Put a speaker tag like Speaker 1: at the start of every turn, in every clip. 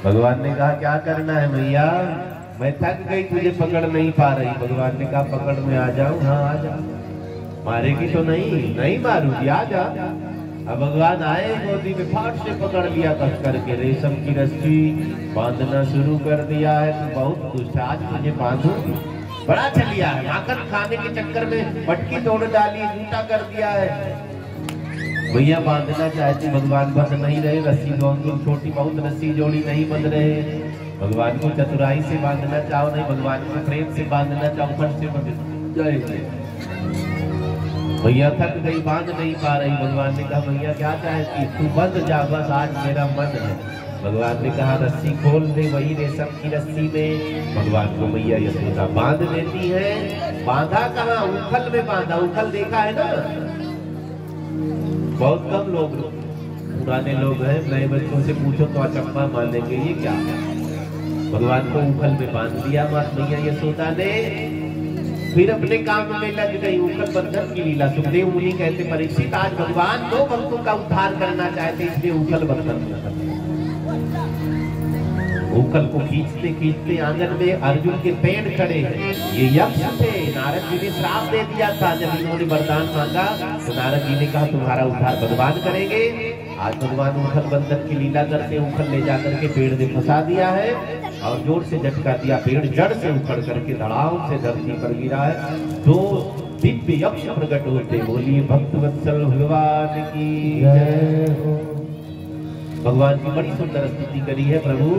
Speaker 1: भगवान ने कहा क्या करना है मैया, मैं थक गई, तुझे पकड़ नहीं पा रही। भगवान ने कहा पकड़ में आ जाऊं? हाँ आ जा। मारेगी तो नहीं? नहीं मारूंगी, आ जा। अब भगवान आए, गोदी में फाट से पकड़ लिया, कस करके रेशम की रस्सी बांधना शुरू कर दिया है। तो बहुत खुश, आज तुझे बांधूंगी। बड़ा चलिया है, माखन खाने के चक्कर में मटकी तोड़ डाली, झूठा कर दिया है। भैया बांधना चाहती, भगवान बंध नहीं रहे, रस्सी बहुत छोटी, बहुत रस्सी जोड़ी नहीं बंध रहे। भगवान को चतुराई से बांधना चाहो, नहीं भगवान को प्रेम से बांधना चाहो, फट से बंध जाएंगे। भैया थक गई, बांध नहीं पा रही। भगवान ने कहा भैया क्या चाहती, तू बंध जा, बस आज मेरा मन है। भगवान ने कहा रस्सी खोल दे, वही रेशम की रस्सी में भगवान को मैया यशोदा बांध देती है। बांधा कहाँ, उखल में बांधा। उखल देखा है ना, बहुत कम लोग पुराने लोग हैं, नए बच्चों से पूछो तो अचंभा मानेंगे, ये क्या है। भगवान को उखल में बांध दिया मात मैया यशोदा ने। फिर अपने काम में लग गई, उखल बंधन की लीला। सुखदेव मुनि कहते परीक्षित, आज भगवान दो भक्तों का उद्धार करना चाहते, इसलिए उखल बंधन। उखल को खींचते खींचते आंगन में अर्जुन के पेड़ खड़े हैं। ये यक्ष थे, नारद जी ने श्राप दे दिया था। जब इन्होंने वरदान मांगा तो नारद जी ने कहा तुम्हारा उद्धार भगवान करेंगे। आज भगवान उखल बंधन की लीला करते, उखल ले जाकर के पेड़ में फंसा दिया है और जोर से झटका दिया। पेड़ जड़ से उखड़ करके धड़ाम से धरती पर गिरा है। दो दिव्य यक्ष प्रकट होते, बोलिए भक्तवत्सल भगवान की जय हो। भगवान की बड़ी सुंदर स्तुति करी है प्रभु।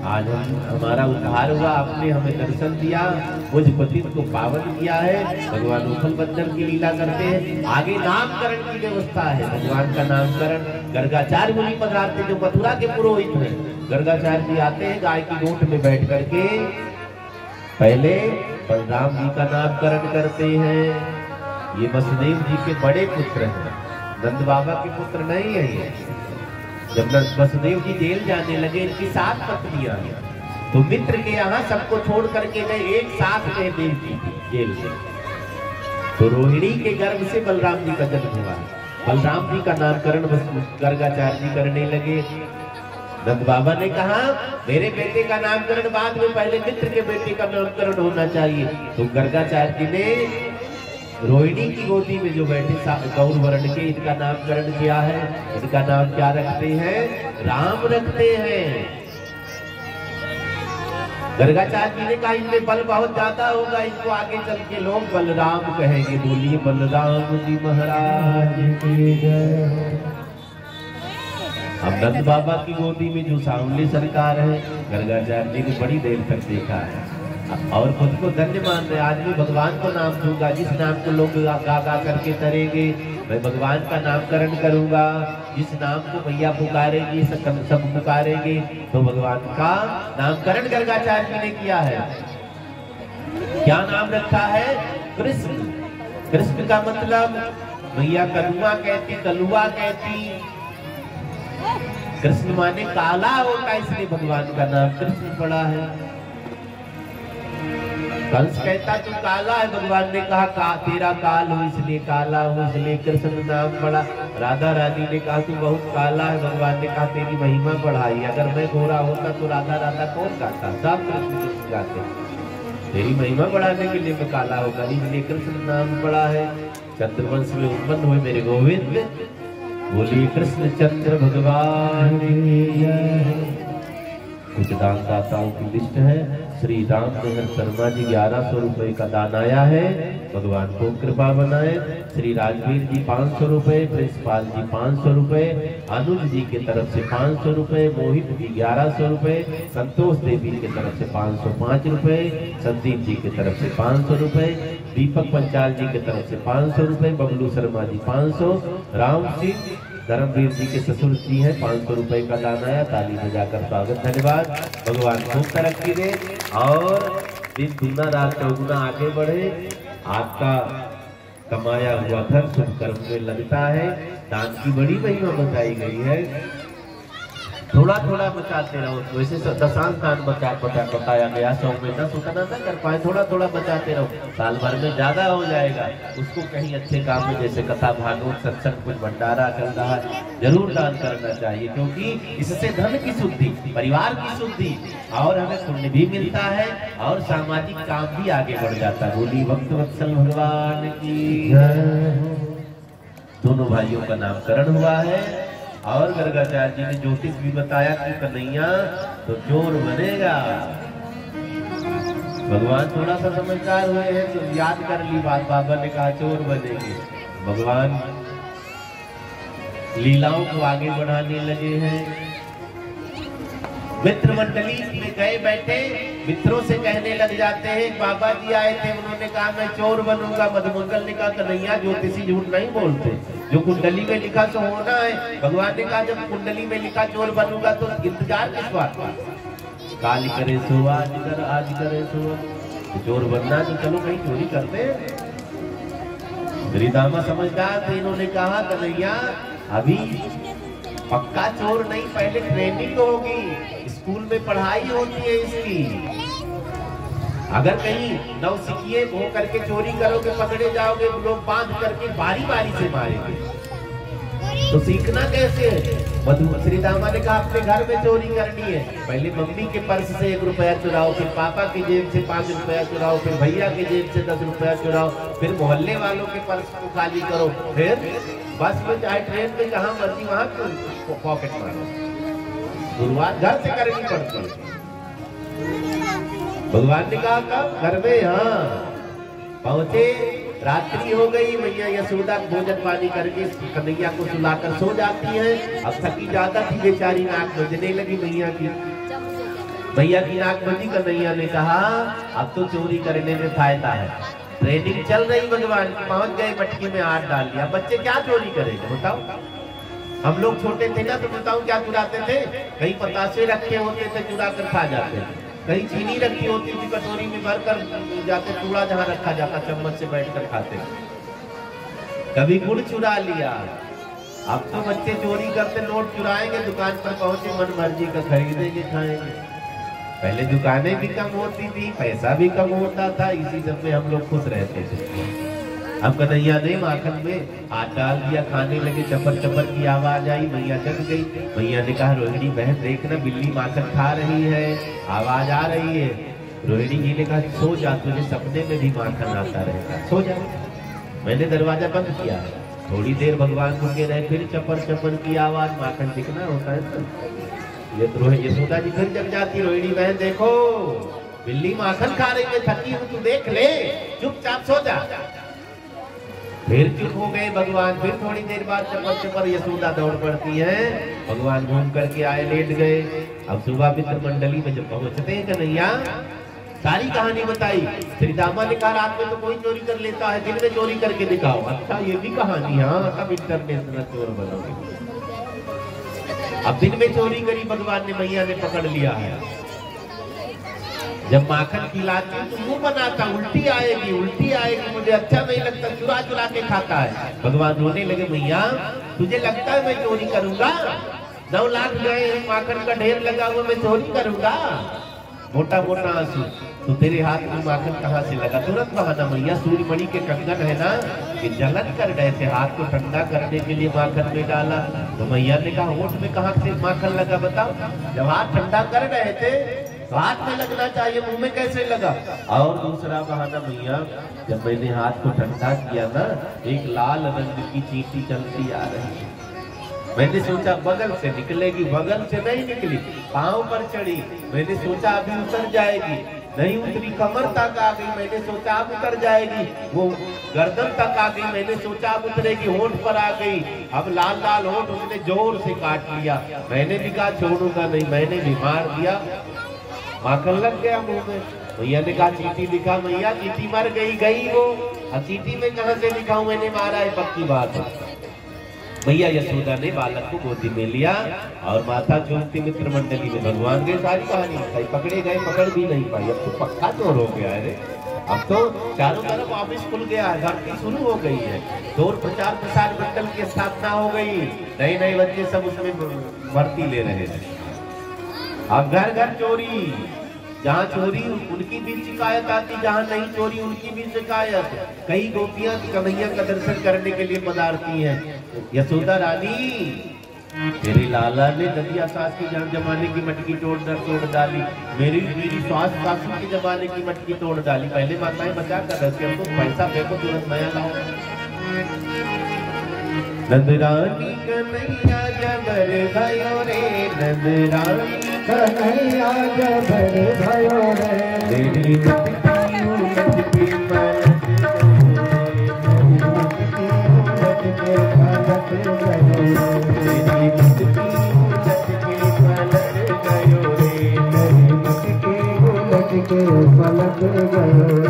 Speaker 1: आज हमारा उद्धार हुआ, आपने हमें दर्शन दिया, मुझ पतित को पावन किया है। भगवान उखल बंधन की लीला करते हैं। आगे नामकरण की व्यवस्था है। भगवान का नामकरण गर्गाचार्य मुनि पधारते, जो मथुरा के पुरोहित हैं। गर्गाचार्य जी आते हैं, गाय की गोट में बैठ करके पहले बलराम जी का नामकरण करते हैं। ये वसुदेव जी के बड़े पुत्र हैं, नंद बाबा के पुत्र नहीं है ये। जब वसुदेव जी जेल जाने लगे, इनकी 7 पत्नियां तो मित्र के यहाँ सबको छोड़ करके गए, एक साथ गए देव जी जेल में। तो रोहिणी के गर्भ से बलराम जी का जन्म हुआ। बलराम जी का नामकरण गर्गाचार्य जी करने लगे। नंद बाबा ने कहा मेरे बेटे का नामकरण बाद में, पहले मित्र के बेटे का नामकरण होना चाहिए। तो गर्गाचार्य जी ने रोहिणी की गोदी में जो बैठे गौर वर्ण के, इनका नामकरण किया है। इनका नाम क्या रखते हैं? राम रखते हैं। गर्गाचार्य जी ने कहा इनमें बल बहुत ज्यादा होगा, इनको आगे चल के लोग बलराम कहेंगे। बोलिए बलराम जी महाराज की जय। अब नंद बाबा की गोदी में जो सांवली सरकार है, गर्गाचार्य जी ने बड़ी देर तक देखा है और खुद को धन्य मान रहे। आज मैं भगवान को नाम दूंगा, जिस नाम को लोग गा गा करके करेंगे, मैं भगवान का नामकरण करूंगा। जिस नाम को भैया पुकारेंगे, सब पुकारेंगे, तो भगवान का नामकरण गर्गाचार्य जी ने किया है। क्या नाम रखा है? कृष्ण। कृष्ण का मतलब भैया कलुआ कहती, कलुआ कहती। कृष्ण माने काला होता, इसलिए भगवान का नाम कृष्ण पड़ा है। कंस कहता तू काला है, भगवान ने कहा तेरा काल हो इसलिए काला हो, इसलिए कृष्ण नाम पड़ा। राधा रानी ने कहा तू बहुत काला है, भगवान ने कहा तेरी महिमा बढ़ाई। अगर मैं गोरा होता तो राधा राधा कौन गाता, सब कृष्ण गाते। तेरी महिमा बढ़ाने के लिए मैं काला होगा, इसलिए कृष्ण नाम पड़ा है। चंद्रवंश में उत्पन्न हुए मेरे गोविंद, बोलिए कृष्ण चंद्र भगवान की जय। कुछ दानदाताओं की लिस्ट है। श्री राम नहर शर्मा जी 1100 रुपए का दान आया है, भगवान को कृपा बनाए। श्री राजवीर जी 500 रुपए, प्रिंसिपाल जी 500 रुपए, अनुज जी की तरफ से 500 रुपए, मोहित जी 1100 रुपए, संतोष देवी की तरफ से 505 रुपए, संदीप जी की तरफ से 500 रुपए, दीपक पंचाल जी की तरफ से 500 रुपए, बबलू शर्मा जी 500, राम सिंह धर्मवीर जी के ससुर जी हैं 500 रुपए का दान आया। ताली बजाकर स्वागत, धन्यवाद। भगवान खूब तरक्की दे और दिन दूना रात चौगुना आगे बढ़े। आपका कमाया हुआ धन शुभ कर्म में लगता है। दान की बड़ी महिमा बताई गई है। थोड़ा थोड़ा बचाते रहो। वैसे दशांश दान बताया गया, 100 में 10 उतना ना कर पाए, थोड़ा थोड़ा बचाते रहो, साल भर में ज्यादा हो जाएगा। उसको कहीं अच्छे काम में, जैसे कथा भागवत सत्संग कुछ भंडारा चल रहा है, जरूर दान करना चाहिए, क्योंकि इससे धन की शुद्धि, परिवार की शुद्धि और हमें पुण्य भी मिलता है और सामाजिक काम भी आगे बढ़ जाता है। बोली भक्त वत्सल भगवान की। दोनों भाइयों का नामकरण हुआ है और गर्गाचार्य जी ने ज्योतिष भी बताया कि कन्हैया तो चोर बनेगा। भगवान थोड़ा सा समझदार हुए हैं तो याद कर ली बात, बाबा ने कहा चोर बनेंगे। भगवान लीलाओं को आगे बढ़ाने लगे हैं। मित्र मंडली में गए बैठे, मित्रों से कहने लग जाते हैं, बाबा जी आए थे, उन्होंने कहा मैं चोर बनूंगा। मधुमंगल ने कहा कन्हैया ज्योतिषी झूठ नहीं बोलते, जो कुंडली में लिखा तो होना है। भगवान ने कहा जब कुंडली में लिखा चोर बनूंगा तो इंतजार किस बात का? काल करे सो आज कर, आज करे सो। तो चोर बनना तो चलो कहीं चोरी करते। श्रीदामा समझदार थे, इन्होंने कहा कन्हैया अभी पक्का चोर नहीं, पहले ट्रेनिंग होगी, स्कूल में पढ़ाई होती है इसकी। अगर कहीं नौसिखिए हो करके चोरी करोगे, पकड़े जाओगे, लोग बांध करके बारी बारी से मारेंगे, तो सीखना कैसे? श्रीदामा ने कहा अपने घर में चोरी करनी है, पहले मम्मी के पर्स से 1 रुपया चुराओ, फिर पापा की जेब से 5 रुपया चुराओ, फिर भैया की जेब से 10 रुपया चुराओ, फिर मोहल्ले वालों के पर्स को खाली करो, फिर बस में चाहे ट्रेन में जहां मर्जी वहां पॉकेट मारो। शुरुआत घर से करनी पड़ती है। भगवान ने कहा कब? घर में। हाँ पहुंचे, रात्रि हो गई, मैया यशोदा भोजन पानी करके कन्हैया को सुलाकर सो जाती है। अब थकी ज्यादा थी बेचारी, नाक बजने लगी मैया की नाक बजी। कन्हैया ने कहा अब तो चोरी करने में फायदा है, ट्रेनिंग चल रही भगवान की। पहुंच गए, मटकी में हाथ डाल दिया। बच्चे क्या चोरी करेंगे बताओ? हम लोग छोटे थे ना तो बताओ क्या चुराते थे? कहीं पतासे रखे होते थे, चुरा कर खा जाते थे। कहीं चीनी रखी होती थी, कटोरी में भरकर जाते, कूड़ा जहाँ रखा जाता चम्मच से बैठकर खाते। कभी गुड़ चुरा लिया। अब तो बच्चे चोरी करते, नोट चुराएंगे, दुकान पर पहुंचे, मन मर्जी का खरीदेंगे, खाएंगे। पहले दुकानें भी कम होती थी, पैसा भी कम होता था, इसी सब में हम लोग खुश रहते थे। अब कन्हैया ने माखन में हाथ डाल दिया, खाने लगे, चपर चपर की आवाज आई, मैया जग गई। मैया ने कहा रोहिणी बहन देखना, बिल्ली माखन खा रही है, आवाज आ रही है। रोहिणी जी ने कहा सो जा, तुझे सपने में भी माखन आता रहेगा, सो जा। मैंने दरवाजा बंद किया। थोड़ी देर भगवान रुके रहे, फिर चपर चपर की आवाज, माखन दिखना होता है। यशोदा जी फिर जग जाती, रोहिणी बहन देखो बिल्ली माखन खा रही है, थकी हूँ, तू देख ले, चुपचाप सो जा। फिर चुप हो गए भगवान। फिर थोड़ी देर बाद चपर चपर यशोदा दौड़ पड़ती है। भगवान घूम करके आए, लेट गए। अब सुबह मित्र मंडली में जब पहुंचते हैं कन्हैया, सारी कहानी बताई। श्रीदामा ने कहा रात में तो कोई चोरी कर लेता है, दिन में चोरी करके दिखाओ। अच्छा ये भी कहानी, हाँ तब इंटरनेशनल चोर बनोगे। अब दिन में चोरी करी भगवान ने, मैया ने पकड़ लिया है। जब माखन खिलाती तो मुंह बनाता, उल्टी आएगी, मुझे अच्छा नहीं लगता, चुरा चुरा के खाता है। भगवान रोने लगे, मैया तुझे लगता है मैं चोरी करूंगा? 9 लाख गए, माखन का ढेर लगा हुआ, मैं चोरी करूंगा? मोटा मोटा आंसू। तो तेरे हाथ में माखन कहाँ से लगा? तुरंत बहाना, मैया सूर्यमणि के कंगन है ना, कि जलन कर गए थे, हाथ को ठंडा करने के लिए माखन में डाला। तो मैया ने कहा होठ में कहाँ से माखन लगा बताओ? जब हाथ ठंडा कर रहे थे तो हाथ में लगना चाहिए, मुंह में कैसे लगा? और दूसरा बहाना, मैया जब मैंने हाथ को ठंडा किया ना, एक लाल रंग की चींटी चलती आ रही है, मैंने सोचा बगल से निकलेगी, बगल से नहीं निकली, पांव पर चढ़ी, मैंने सोचा अभी उतर जाएगी, नहीं उतरी, कमर तक आ गई, मैंने सोचा अब उतर जाएगी, वो गर्दन तक आ गई, मैंने सोचा अब उतरेगी, होंठ पर आ गई, अब लाल लाल होंठ उसने जोर से काट लिया। मैंने भी कहा छोड़ूंगा नहीं, मैंने भी मार दिया, माखन लग गया मुंह में। भैया ने कहा चींटी दिखा। मैया चींटी मर गई वो, अब चींटी में कहां से दिखाऊं, मैंने मारा है, पक्की बात है। मैया यशोदा ने बालक को गोदी में लिया और माता चूमती मित्र मंडली में भगवान के सारी कहानी बताई। पकड़े गए, पकड़ भी नहीं पाई, अब तो पक्का चोर हो गया है। अब तो चारों तरफ ऑफिस खुल गया है, भर्ती शुरू हो गई है, चोर प्रचार प्रसार मंडल की स्थापना हो गई, नए नए बच्चे सब उसमें भर्ती ले रहे हैं। अब घर घर चोरी, जहाँ चोरी उनकी भी शिकायत आती, जहाँ नहीं चोरी उनकी भी शिकायत। कई गोपियां कन्हैया का दर्शन करने के लिए पधारती हैं। यशोदा रानी तेरे लाला ने ददिया सास की जमाने की मटकी तोड़ डाली, मेरी सास सासू के जमाने की मटकी तोड़ डाली। पहले माताएं बचा कर रखते, हमको पैसा फेंको तुरंत नया लाओ। नंदरानी कन्हैया जबर भयो रे, नंदरानी कन्हैया जबर भयो रे, तेरी मटकी उलट के पलट गयो, तेरी मटकी उलट के पलट गयो।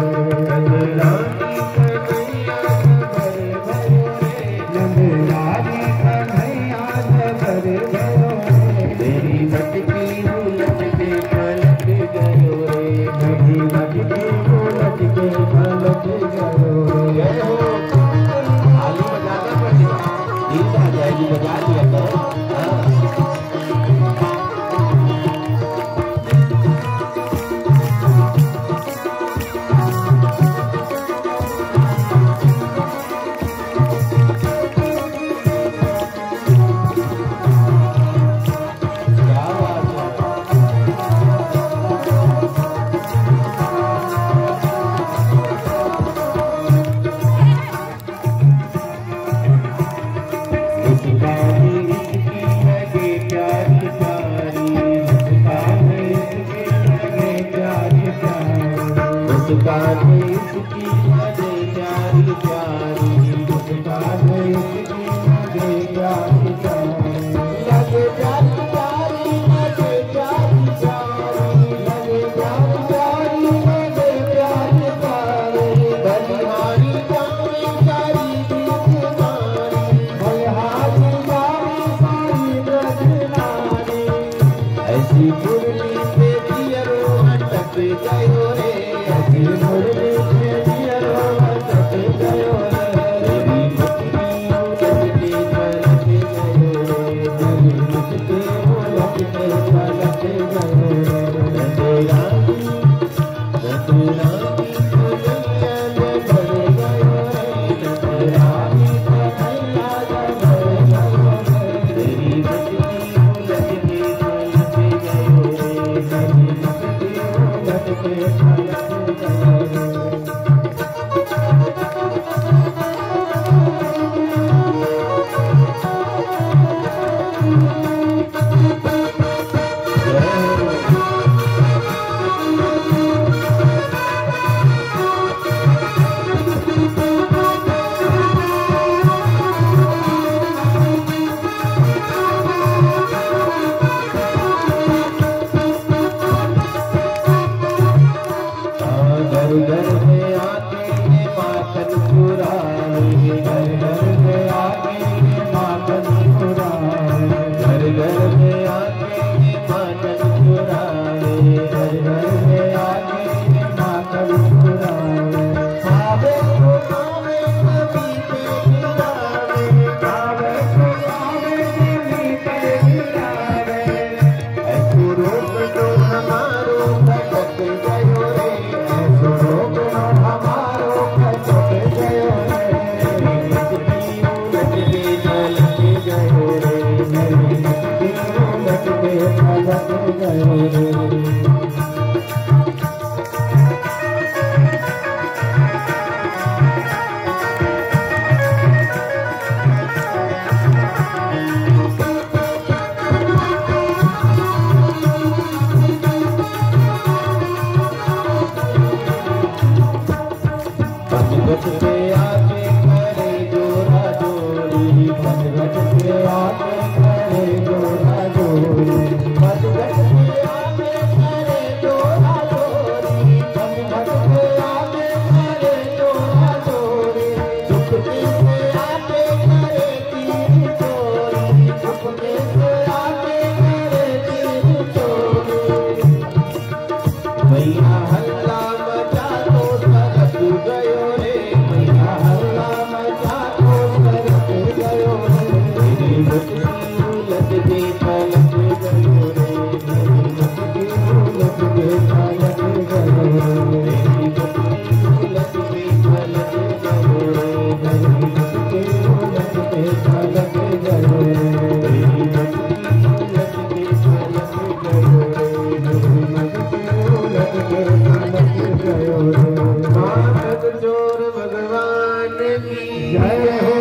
Speaker 1: माखन चोर भगवान की जय हो।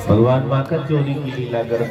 Speaker 1: भगवान माखन चोरी की लीला कर